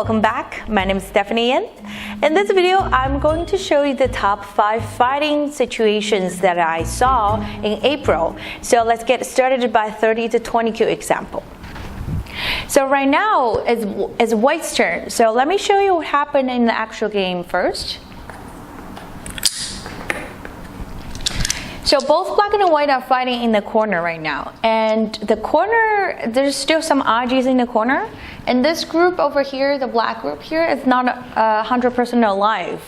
welcome back. My name is Stephanie Yin. In this video, I'm going to show you the top 5 fighting situations that I saw in April. So let's get started by 30 to 20 Q example. So right now it's White's turn. So let me show you what happened in the actual game first. So both black and white are fighting in the corner right now. And the corner, there's still some RGs in the corner. And this group over here, the black group here, is not 100% alive.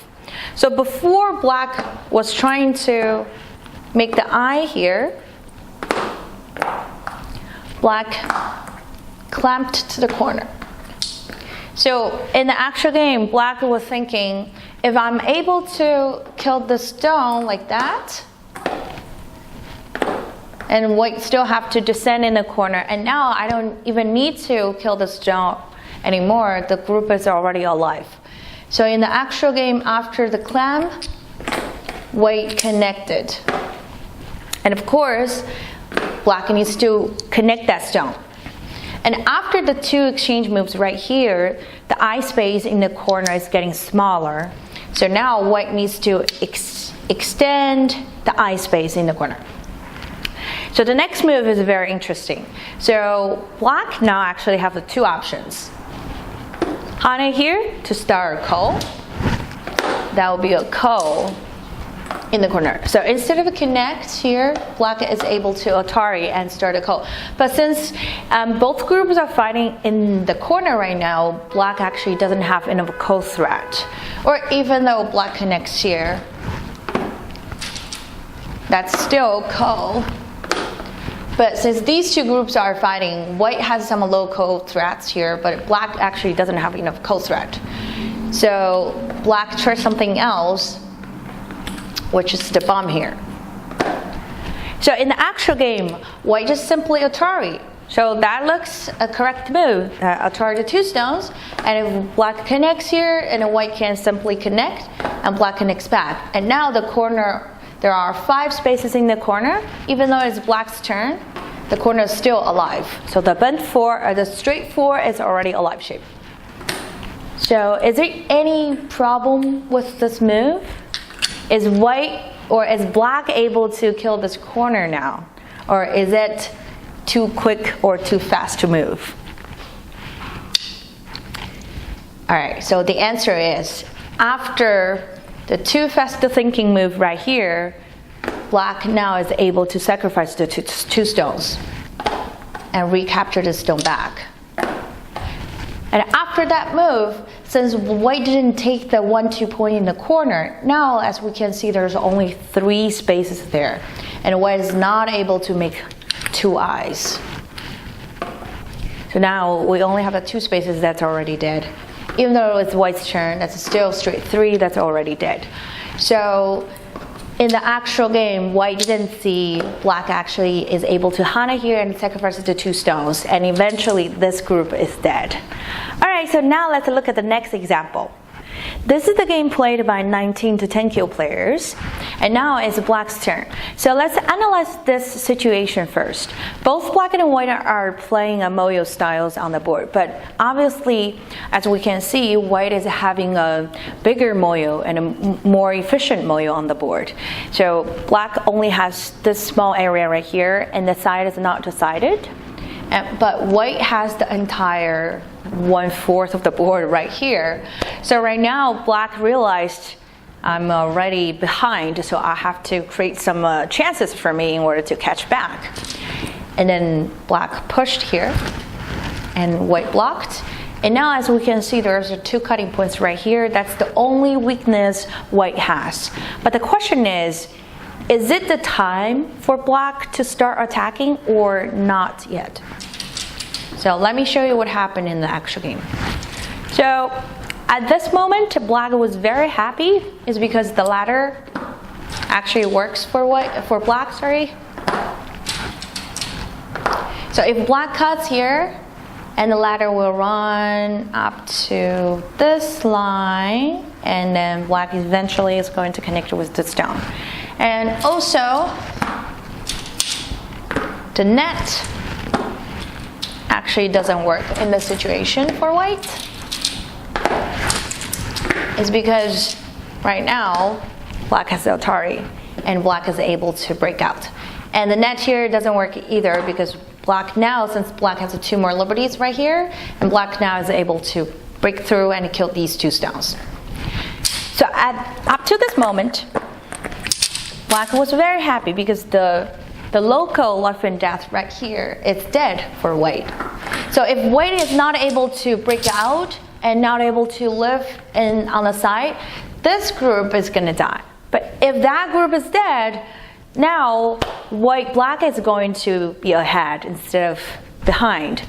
So before black was trying to make the eye here, black clamped to the corner. So in the actual game, black was thinking, if I'm able to kill the stone like that, and white still have to descend in the corner, and now I don't even need to kill the stone anymore, the group is already alive. So in the actual game, after the clamp, white connected. And of course, black needs to connect that stone. And after the 2 exchange moves right here, the eye space in the corner is getting smaller. So now white needs to extend the eye space in the corner. So the next move is very interesting. So black now actually have the 2 options. Hana here to start a ko. That will be a ko in the corner. So instead of a connect here, black is able to Atari and start a ko. But since both groups are fighting in the corner right now, black actually doesn't have enough ko threat. Or even though black connects here, that's still ko. But since these 2 groups are fighting, white has some low ko threats here, but black actually doesn't have enough ko threat. So black tries something else, which is the bomb here. So in the actual game, white just simply Atari. So that looks a correct move. Atari the 2 stones, and if black connects here, and a white can simply connect, and black connects back. And now the corner, there are 5 spaces in the corner. Even though it's black's turn, the corner is still alive. So the bent 4, or the straight 4 is already alive shape. So is there any problem with this move? Is white or is black able to kill this corner now? Or is it too quick or too fast to move? Alright, so the answer is, after the 2 fast thinking move right here, black now is able to sacrifice the 2 stones and recapture the stone back. And after that move, since white didn't take the 1-2 point in the corner, now as we can see there's only 3 spaces there, and white is not able to make 2 eyes. So now we only have the 2 spaces that's already dead. Even though it's white's turn, that's still straight 3 that's already dead. So in the actual game, white didn't see black actually is able to Hana here and sacrifices the 2 stones, and eventually this group is dead. Alright, so now let's look at the next example. This is the game played by 19 to 10 kill players, and now it's black's turn. So let's analyze this situation first. Both black and white are playing Moyo styles on the board, but obviously, as we can see, white is having a bigger Moyo and a more efficient Moyo on the board. So black only has this small area right here, and the side is not decided. But white has the entire 1/4 of the board right here. So right now, black realized I'm already behind, so I have to create some chances for me in order to catch back. And then black pushed here, and white blocked. And now as we can see, there's 2 cutting points right here. That's the only weakness white has. But the question is it the time for black to start attacking or not yet? So let me show you what happened in the actual game. So at this moment, black was very happy, is because the ladder actually works for black, sorry. So if black cuts here, and the ladder will run up to this line, and then black eventually is going to connect with the stone. And also, the net actually doesn't work in this situation for white. is because right now, black has the Atari, and black is able to break out. And the net here doesn't work either because black now, since black has 2 more liberties right here, and black now is able to break through and kill these 2 stones. So up to this moment, black was very happy because the local life and death right here is dead for white. So if white is not able to break out and not able to live on the side, this group is going to die. But if that group is dead, now black is going to be ahead instead of behind.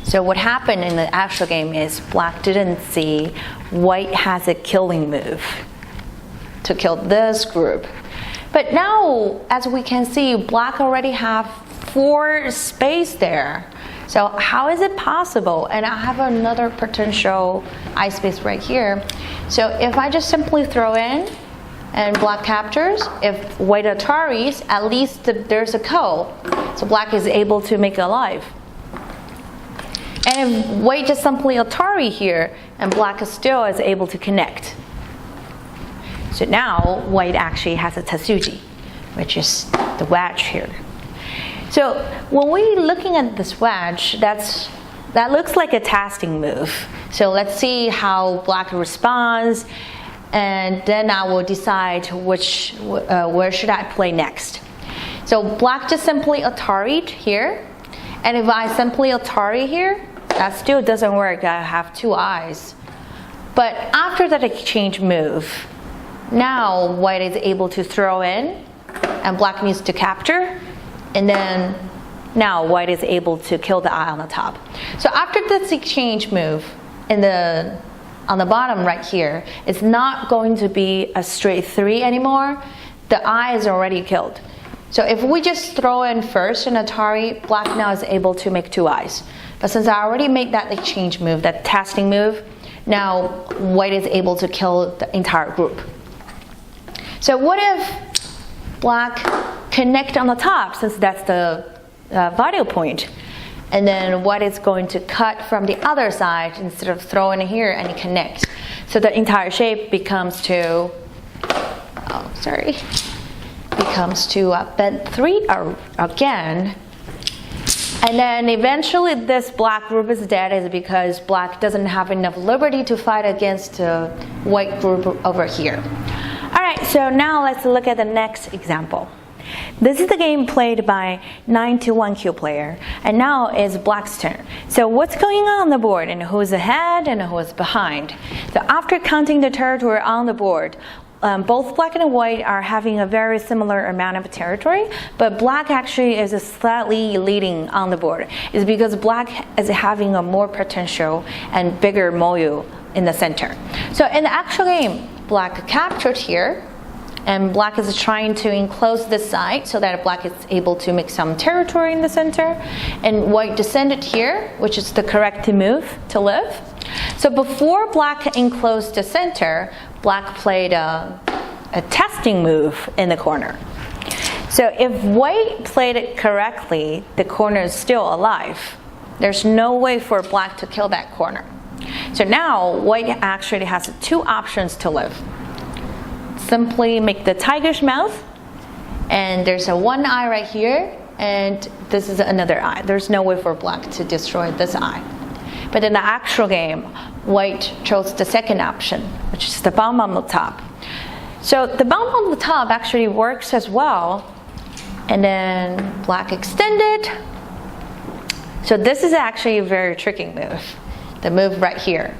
So what happened in the actual game is black didn't see white has a killing move to kill this group. But now, as we can see, black already have 4 space there. So how is it possible? And I have another potential eye space right here. So if I just simply throw in and black captures, if white Ataris, at least there's a ko. So black is able to make it alive. And if white just simply Atari here, and black still is able to connect. So now white actually has a Tatsuji, which is the wedge here. So when we're looking at this wedge, that looks like a testing move. So let's see how black responds, and then I will decide where should I play next. So black just simply Atari'd here, and if I simply Atari here, that still doesn't work. I have 2 eyes. But after that exchange move, now white is able to throw in, and black needs to capture, and then now white is able to kill the eye on the top. So after this exchange move, on the bottom right here, it's not going to be a straight 3 anymore. The eye is already killed. So if we just throw in first an Atari, black now is able to make 2 eyes. But since I already made that exchange move, that testing move, now white is able to kill the entire group. So what if black connect on the top, since that's the vital point, and then white is going to cut from the other side instead of throwing it here and connect. So the entire shape becomes to, bend 3 again. And then eventually this black group is dead is because black doesn't have enough liberty to fight against the white group over here. Alright, so now let's look at the next example. This is the game played by 9-1Q player, and now it's black's turn. So what's going on the board, and who's ahead and who's behind? So after counting the territory on the board, both black and white are having a very similar amount of territory, but black actually is slightly leading on the board. It's because black is having a more potential and bigger moyu in the center. So in the actual game, black captured here, and black is trying to enclose this side so that black is able to make some territory in the center, and white descended here, which is the correct move to live. So before black enclosed the center, black played a testing move in the corner. So if white played it correctly, the corner is still alive. There's no way for black to kill that corner. So now white actually has 2 options to live. Simply make the tiger's mouth, and there's a 1 eye right here, and this is another eye. There's no way for black to destroy this eye. But in the actual game, white chose the second option, which is the bomb on the top. So the bomb on the top actually works as well, and then black extended. So this is actually a very tricky move, the move right here.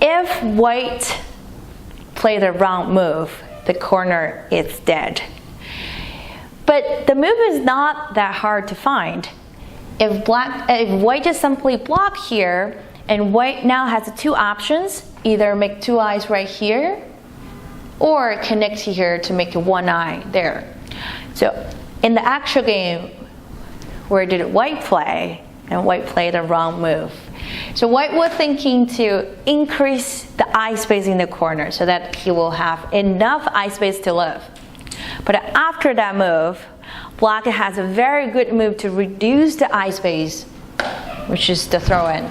If white play the wrong move, the corner is dead. But the move is not that hard to find. If white just simply block here, and white now has 2 options, either make 2 eyes right here, or connect here to make 1 eye there. So in the actual game, where did white play? And white played the wrong move. So white was thinking to increase the eye space in the corner so that he will have enough eye space to live. But after that move, black has a very good move to reduce the eye space, which is the throw in.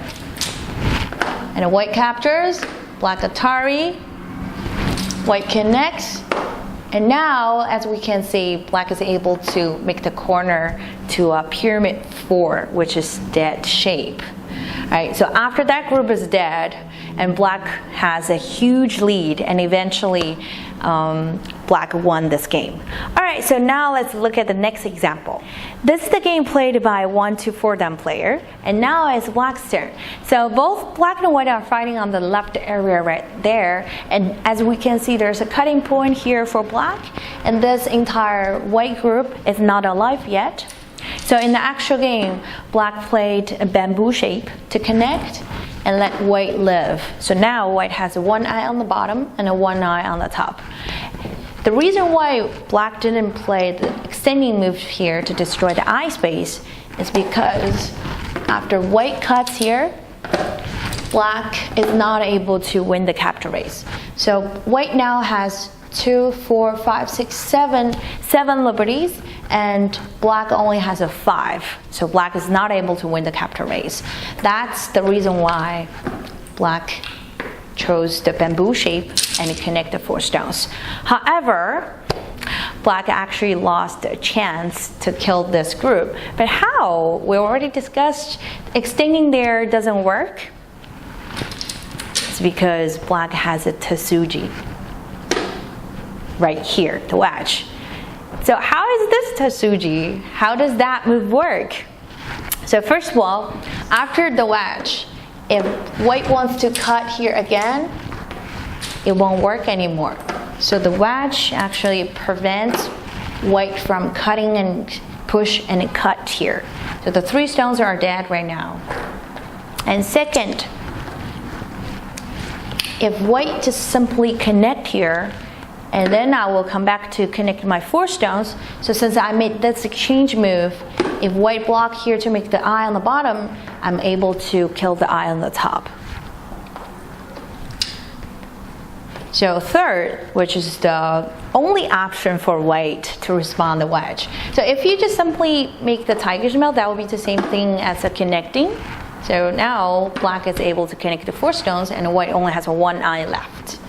And white captures, black Atari, white connects, and now, as we can see, black is able to make the corner to a pyramid 4, which is dead shape. All right, so after that group is dead, and black has a huge lead, and eventually black won this game. All right, so now let's look at the next example. This is the game played by a 1 to 4 down player, and now it's black's turn. So both black and white are fighting on the left area right there, and as we can see, there's a cutting point here for black, and this entire white group is not alive yet. So in the actual game, black played a bamboo shape to connect and let white live. So now white has one eye on the bottom and a one eye on the top. The reason why black didn't play the extending move here to destroy the eye space is because after white cuts here, black is not able to win the capture race. So white now has 2, 4, 5, 6, 7 liberties, and black only has a 5. So black is not able to win the capture race. That's the reason why black chose the bamboo shape and connect the 4 stones. However, black actually lost a chance to kill this group. But how? We already discussed extending there doesn't work. It's because black has a tsuji right here, the wedge. So how is this tsuji? How does that move work? So first of all, after the wedge, if white wants to cut here again, it won't work anymore. So the wedge actually prevents white from cutting and push and cut here. So the 3 stones are dead right now. And second, if white just simply connect here, and then I will come back to connect my 4 stones. So since I made this exchange move, if white block here to make the eye on the bottom, I'm able to kill the eye on the top. So third, which is the only option for white to respond to wedge. So if you just simply make the tiger's mouth, that would be the same thing as a connecting. So now black is able to connect the 4 stones, and white only has 1 eye left.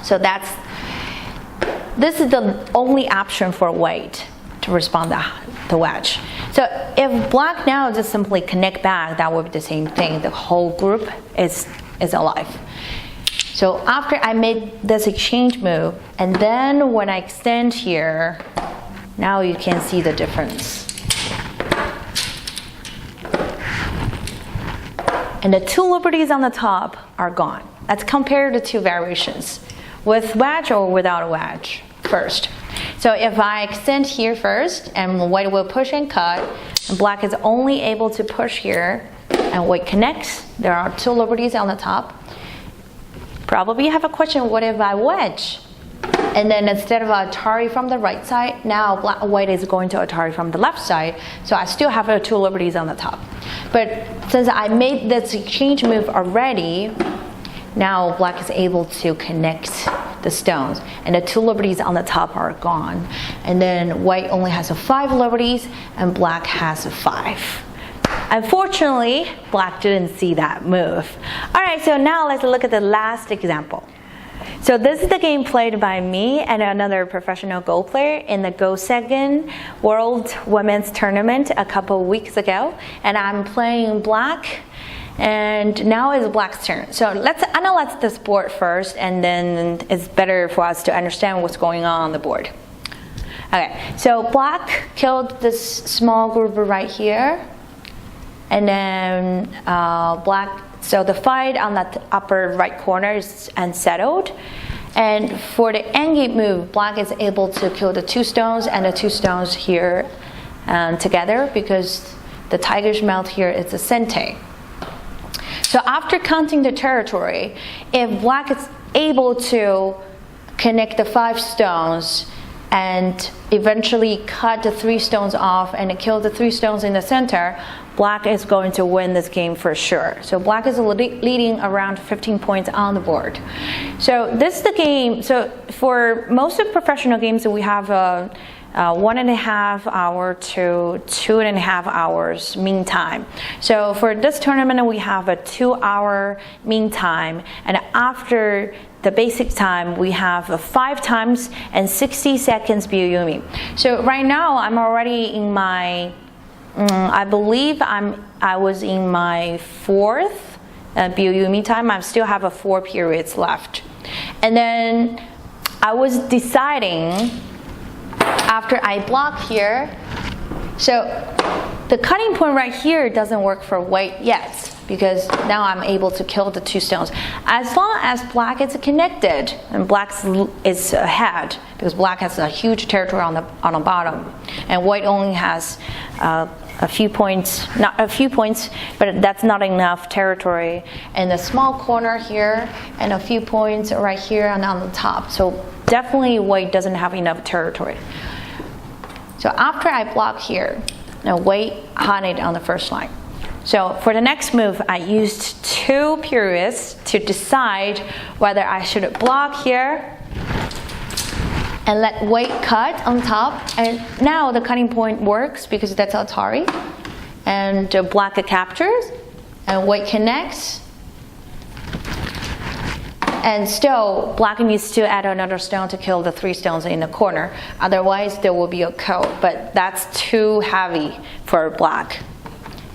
So this is the only option for white to respond to the wedge. So if black now just simply connect back, that would be the same thing. The whole group is alive. So after I made this exchange move, and then when I extend here, now you can see the difference. And the 2 liberties on the top are gone. Let's compare the 2 variations, with wedge or without a wedge first. So if I extend here first, and white will push and cut, and black is only able to push here, and white connects, there are 2 liberties on the top. Probably you have a question, what if I wedge? And then instead of Atari from the right side, now white is going to Atari from the left side, so I still have 2 liberties on the top. But since I made this exchange move already, now black is able to connect the stones, and the 2 liberties on the top are gone. And then white only has 5 liberties, and black has 5. Unfortunately, black didn't see that move. All right, so now let's look at the last example. So this is the game played by me and another professional Go player in the Go Second World Women's Tournament a couple of weeks ago, and I'm playing black. And now it's black's turn. So let's analyze this board first, and then it's better for us to understand what's going on the board. Okay, so black killed this small group right here, and then so the fight on that upper right corner is unsettled. And for the endgame move, black is able to kill the 2 stones and the 2 stones here together, because the tiger's mouth here is a sente. So after counting the territory, if black is able to connect the 5 stones and eventually cut the 3 stones off and kill the 3 stones in the center, black is going to win this game for sure. So black is leading around 15 points on the board. So this is the game. So for most of professional games, we have 1.5 hour to 2.5 hours mean time. So for this tournament, we have a 2-hour mean time, and after the basic time, we have a 5 times and 60 seconds Byo-Yomi. So right now, I'm already in my, I believe I was in my 4th Byo-Yomi time. I still have 4 periods left. And then I was deciding, after I block here, so the cutting point right here doesn't work for white yet, because now I'm able to kill the 2 stones. As long as black is connected and black is ahead, because black has a huge territory on the bottom, and white only has a few points, not a few points, but that's not enough territory. And the small corner here, and a few points right here and on the top. So definitely white doesn't have enough territory. So after I block here, now white hunted on the first line. So for the next move, I used 2 periods to decide whether I should block here and let white cut on top. And now the cutting point works because that's Atari. And black captures, and white connects. And still, black needs to add another stone to kill the 3 stones in the corner. Otherwise, there will be a coat, but that's too heavy for black.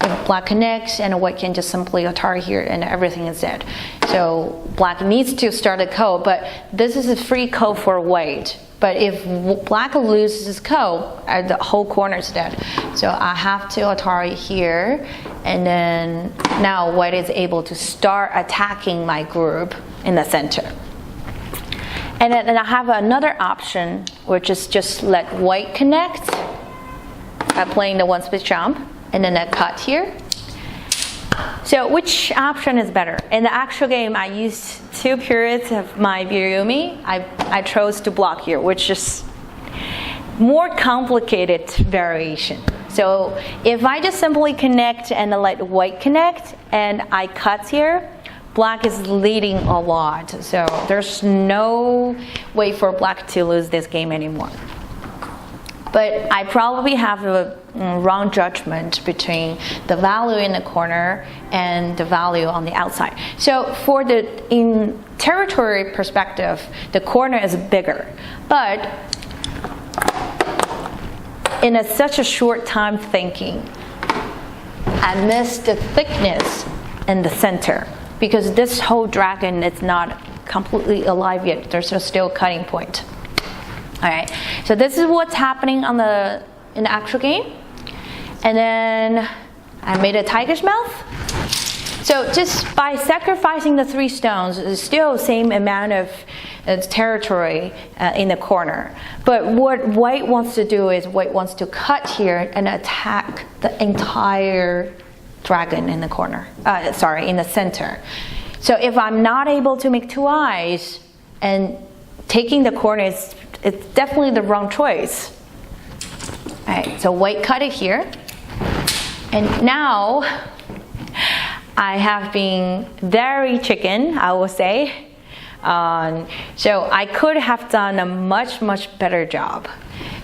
If black connects, and white can just simply Atari here, and everything is dead. So black needs to start a coat, but this is a free coat for white. But if black loses his coat, the whole corner is dead. So I have to Atari here, and then now white is able to start attacking my group in the center. And then I have another option, which is just let white connect by playing the 1-space jump, and then a cut here. So which option is better? In the actual game, I used 2 periods of my Byo-Yomi. I chose to block here, which is more complicated variation. So if I just simply connect and let white connect, and I cut here, black is leading a lot. So there's no way for black to lose this game anymore. But I probably have a wrong judgment between the value in the corner and the value on the outside. So for in territory perspective, the corner is bigger. But in such a short time thinking, I missed the thickness in the center, because this whole dragon is not completely alive yet. There's still a cutting point. All right, so this is what's happening in the actual game. And then I made a tiger's mouth. So just by sacrificing the 3 stones, it's still the same amount of territory in the corner. But what white wants to do is white wants to cut here and attack the entire dragon in the corner. In the center. So if I'm not able to make 2 eyes, and taking the corner it's definitely the wrong choice. All right, so white cut it here. And now I have been very chicken, I will say. So I could have done a much better job.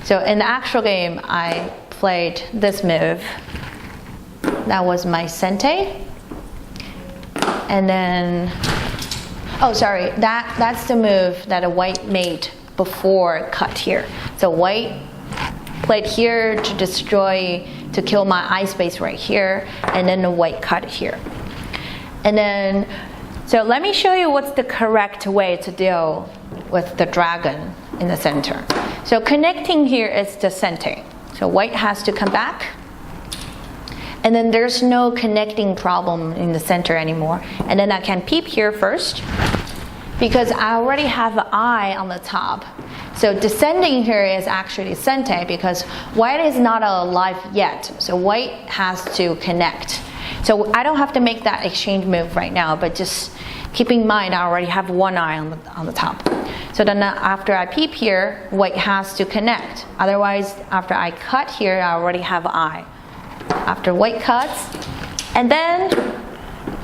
So in the actual game, I played this move. That was my sente. And then, oh sorry, that's the move that a white made before cut here. So white played here to kill my eye space right here, and then the white cut here. And then, so let me show you what's the correct way to deal with the dragon in the center. So connecting here is the sente. So white has to come back, and then there's no connecting problem in the center anymore. And then I can peep here first, because I already have an eye on the top. So descending here is actually sente, because white is not alive yet. So white has to connect. So I don't have to make that exchange move right now, but just keep in mind I already have 1 eye on the top. So then after I peep here, white has to connect. Otherwise, after I cut here, I already have an eye. After white cuts, and then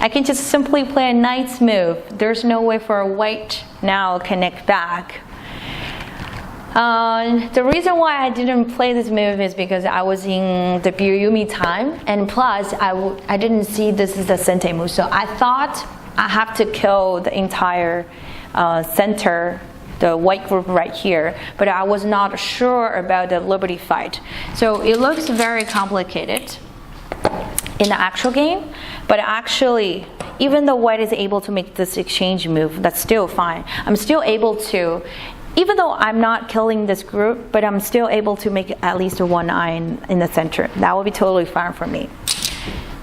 I can just simply play a knight's move. There's no way for a white now connect back. The reason why I didn't play this move is because I was in the Byuyumi time, and plus I didn't see this is the sente move, so I thought I have to kill the entire center, the white group right here, but I was not sure about the liberty fight. So it looks very complicated in the actual game, but actually, even though white is able to make this exchange move, that's still fine. I'm still able to, even though I'm not killing this group, but I'm still able to make at least one eye in the center. That would be totally fine for me.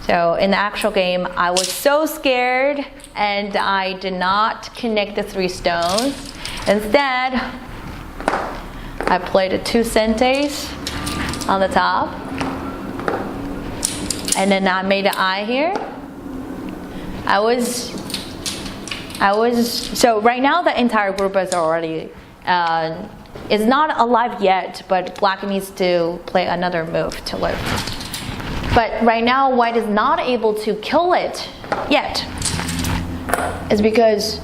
So in the actual game, I was so scared and I did not connect the 3 stones. Instead, I played the 2 sentes on the top. And then I made an eye here. So right now the entire group is already, is not alive yet, but black needs to play another move to live. But right now white is not able to kill it yet. It's because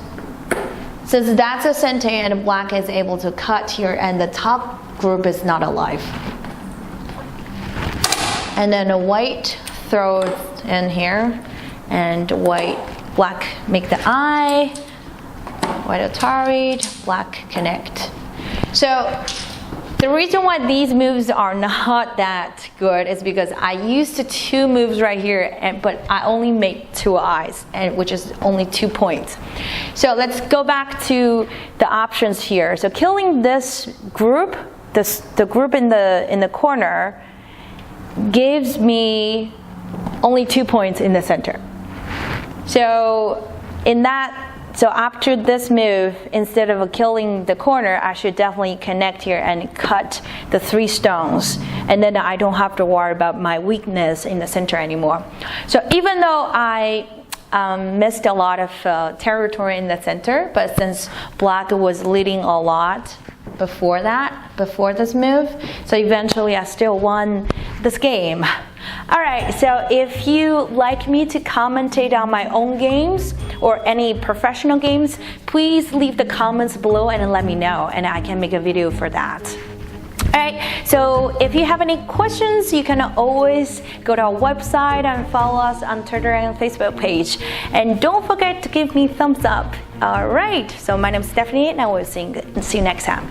since that's a sente and black is able to cut here and the top group is not alive. And then a white throws in here and black make the eye, white Atari, black connect. So the reason why these moves are not that good is because I used 2 moves right here, but I only make 2 eyes, which is only 2 points. So let's go back to the options here. So killing this group, the group in the corner, gives me only 2 points in the center. So after this move, instead of killing the corner, I should definitely connect here and cut the 3 stones. And then I don't have to worry about my weakness in the center anymore. So even though I missed a lot of territory in the center, but since black was leading a lot before this move, so eventually I still won this game. Alright, so if you like me to commentate on my own games or any professional games, please leave the comments below and let me know, and I can make a video for that. Alright, so if you have any questions, you can always go to our website and follow us on Twitter and Facebook page. And don't forget to give me thumbs up. Alright, so my name is Stephanie and I will see you next time.